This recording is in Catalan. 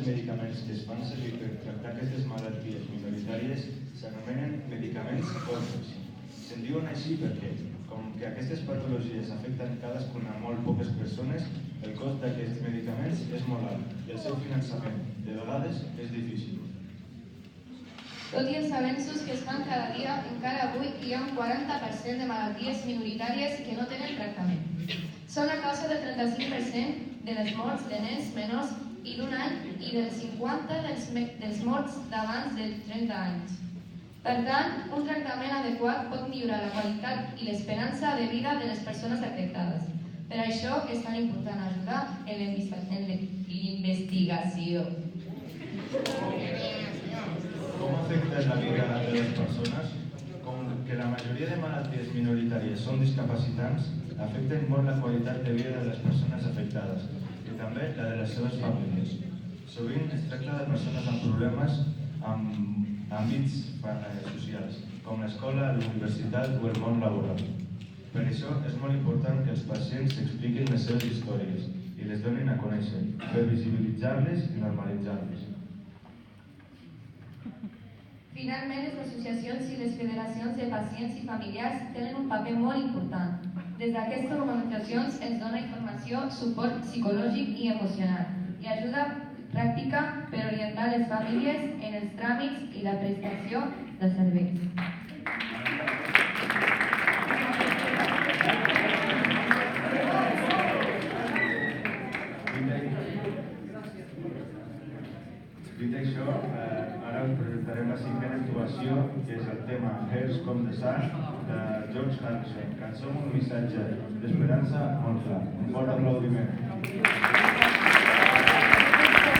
medicaments que es fan servir per tractar aquestes malalties minoritàries s'anomenen medicaments orfes. Se'n diuen així perquè, com que aquestes patologies afecten cadascuna a molt poques persones, el cost d'aquests medicaments és molt alt i el seu finançament, de vegades, és difícil. Tot i els avenços que es fan cada dia, encara avui hi ha un 40% de malalties minoritàries que no tenen tractament. Són la causa del 35% de les morts de nens menors i d'un any i del 50% dels morts d'abans dels 30 anys. Per tant, un tractament adequat pot millorar la qualitat i l'esperança de vida de les persones afectades. Per això és tan important ajudar en l'investigació. Com afecta la vida de les persones? Com que la majoria de malalties minoritàries són discapacitants, afecten molt la qualitat de vida de les persones afectades i també la de les seves famílies. Sovint es tracta de persones amb problemes amb àmbits socials, com l'escola, la universitat o el món laboral. Per això és molt important que els pacients expliquin les seves històries i les donin a conèixer, per visibilitzar-les i normalitzar-les. Finalment, les associacions i les federacions de pacients i familiars tenen un paper molt important. Des d'aquestes organitzacions ens dona informació, suport psicològic i emocional i ajuda pràctica per orientar les famílies en els tràmits i la prestació dels serveis. Dit això, ara us presentarem la cinquena actuació, que és el tema Hearts Come the Sun, de George Harrison, cançó amb un missatge d'esperança molt clar. Un fort aplaudiment.